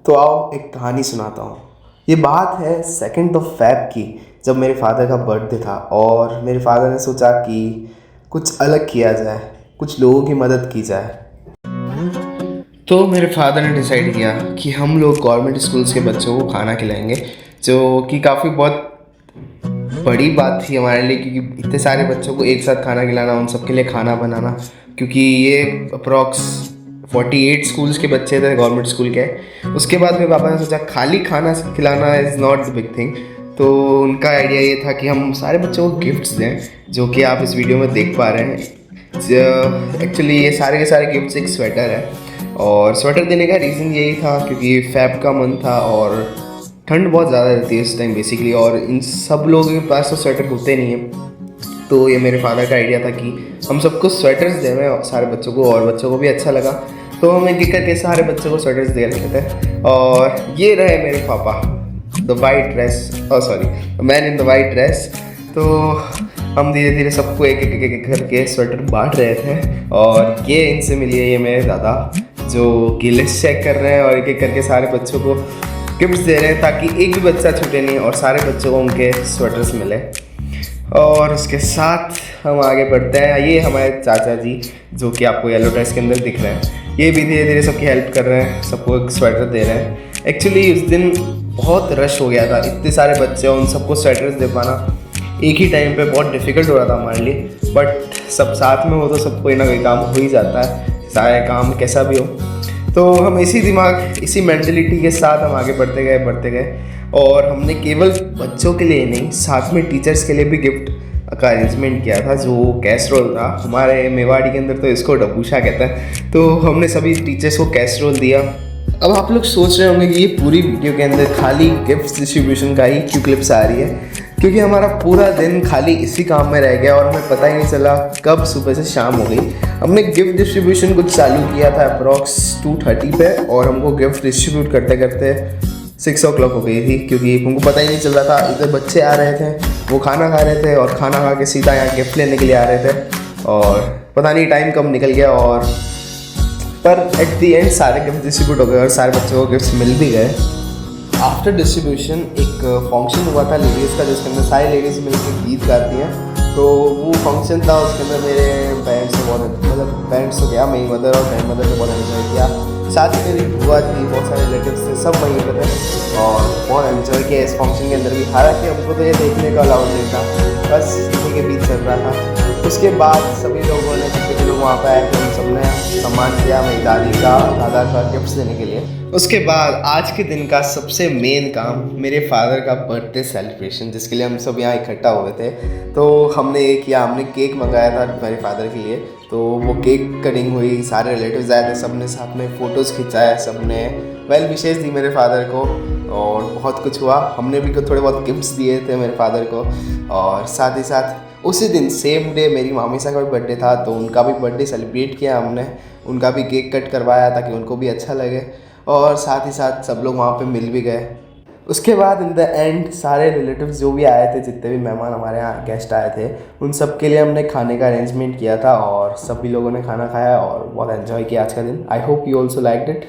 तो आओ एक कहानी सुनाता हूँ। ये बात है 2 फ़रवरी की, जब मेरे फादर का बर्थडे था और मेरे फादर ने सोचा कि कुछ अलग किया जाए, कुछ लोगों की मदद की जाए। तो मेरे फादर ने डिसाइड किया कि हम लोग गवर्नमेंट स्कूल्स के बच्चों को खाना खिलाएंगे, जो कि काफ़ी बहुत बड़ी बात थी हमारे लिए, क्योंकि इतने सारे बच्चों को एक साथ खाना खिलाना, उन सबके लिए खाना बनाना, क्योंकि ये अप्रॉक्स 48 स्कूल्स के बच्चे थे गवर्नमेंट स्कूल के। उसके बाद मेरे पापा ने सोचा खाली खाना खिलाना is not the big thing. तो उनका आइडिया ये था कि हम सारे बच्चों को गिफ्ट्स दें, जो कि आप इस वीडियो में देख पा रहे हैं। एक्चुअली ये सारे के सारे गिफ्ट्स एक स्वेटर है, और स्वेटर देने का रीज़न यही था क्योंकि फ़ेब का मंथ था और ठंड बहुत ज़्यादा रहती है इस टाइम बेसिकली, और इन सब लोगों के पास तो स्वेटर होते नहीं हैं। तो ये मेरे फादर का आइडिया था कि हम सबको स्वेटर्स दें सारे बच्चों को, और बच्चों को भी अच्छा लगा। तो हम एक एक करके सारे बच्चों को स्वेटर्स दे रहे थे। और ये रहे मेरे पापा, the white dress, sorry man in the white dress. तो हम धीरे धीरे सबको एक एक करके स्वेटर बांट रहे थे। और ये इनसे मिलिए, ये मेरे दादा जो गिलेस चेक कर रहे हैं और एक एक करके सारे बच्चों को गिफ्ट्स दे रहे हैं, ताकि एक भी बच्चा छूटे नहीं और सारे बच्चों को उनके स्वेटर्स मिले। और उसके साथ हम आगे बढ़ते हैं। ये हमारे चाचा जी, जो कि आपको येलो ड्रेस के अंदर दिख रहे हैं, ये भी धीरे धीरे सबकी हेल्प कर रहे हैं, सबको एक स्वेटर दे रहे हैं। एक्चुअली उस दिन बहुत रश हो गया था, इतने सारे बच्चे, उन सबको स्वेटर्स दे पाना एक ही टाइम पे बहुत डिफ़िकल्ट हो रहा था हमारे लिए। बट सब साथ में हो तो सब कोई ना कोई काम हो ही जाता है, सारे काम कैसा भी हो। तो हम इसी दिमाग, इसी मेंटलिटी के साथ हम आगे बढ़ते गए। और हमने केवल बच्चों के लिए नहीं, साथ में टीचर्स के लिए भी गिफ्ट का अरेंजमेंट किया था, जो कैसरोल था। हमारे मेवाड़ी के अंदर तो इसको डबूशा कहते हैं। तो हमने सभी टीचर्स को कैसरोल दिया। अब आप लोग सोच रहे होंगे कि ये पूरी वीडियो के अंदर खाली गिफ्ट डिस्ट्रीब्यूशन का ही क्यों क्लिप्स आ रही है, क्योंकि हमारा पूरा दिन खाली इसी काम में रह गया और हमें पता ही नहीं चला कब सुबह से शाम हो गई। हमने गिफ्ट डिस्ट्रीब्यूशन कुछ चालू किया था अप्रॉक्स 2:30 पे, और हमको गिफ्ट डिस्ट्रीब्यूट करते करते 6 o'clock हो गई थी, क्योंकि हमको पता ही नहीं चल रहा था। इधर बच्चे आ रहे थे, वो खाना खा रहे थे, और खाना खा के सीधा यहाँ गिफ्ट लेने के लिए आ रहे थे, और पता नहीं टाइम कब निकल गया। और पर एट द एंड सारे गिफ्ट डिस्ट्रीब्यूट हो गए और सारे बच्चों को गिफ्ट्स मिल भी गए। आफ्टर डिस्ट्रीब्यूशन एक फंक्शन हुआ था लेडीज़ का, जिसके अंदर सारी लेडीज़ मिलकर गीत गाती हैं। तो वो फंक्शन था, उसके अंदर मेरे पेरेंट्स ने पेरेंट्स तो क्या, मेरी मदर और ग्रैंड मदर ने बहुत एंजॉय किया। साथ ही मेरी बुआ थी, बहुत सारे रिलेटिव्स थे, सब वहीं पर थे और बहुत एंजॉय किया इस फंक्शन के अंदर भी। हालांकि हमको तो ये देखने का अलाउड नहीं था, बस इन्हीं के बीच चल रहा था। उसके बाद सभी लोगों ने, जितने लोग वहाँ पर आए थे, हम सब ने सम्मान किया मेरी दादी का, दादा का गिफ्ट्स देने के लिए। उसके बाद आज के दिन का सबसे मेन काम, मेरे फादर का बर्थडे सेलिब्रेशन, जिसके लिए हम सब यहाँ इकट्ठा हुए थे। तो हमने ये किया, हमने केक मंगाया था मेरे फादर के लिए। तो वो केक कटिंग हुई, सारे रिलेटिव्स आए थे, सब ने साथ में फ़ोटोज़ खिंचाया, सब ने वेल विशेज़ दी मेरे फादर को, और बहुत कुछ हुआ। हमने भी थोड़े बहुत गिफ्ट्स दिए थे मेरे फादर को। और साथ ही साथ उसी दिन सेम डे मेरी मामी साहब का भी बर्थडे था, तो उनका भी बर्थडे सेलिब्रेट किया हमने, उनका भी केक कट करवाया ताकि उनको भी अच्छा लगे, और साथ ही साथ सब लोग वहाँ पे मिल भी गए। उसके बाद इन द एंड सारे रिलेटिव्स जो भी आए थे, जितने भी मेहमान हमारे यहाँ गेस्ट आए थे, उन सब के लिए हमने खाने का अरेंजमेंट किया था, और सभी लोगों ने खाना खाया और बहुत एंजॉय किया आज का दिन। I hope you also liked it.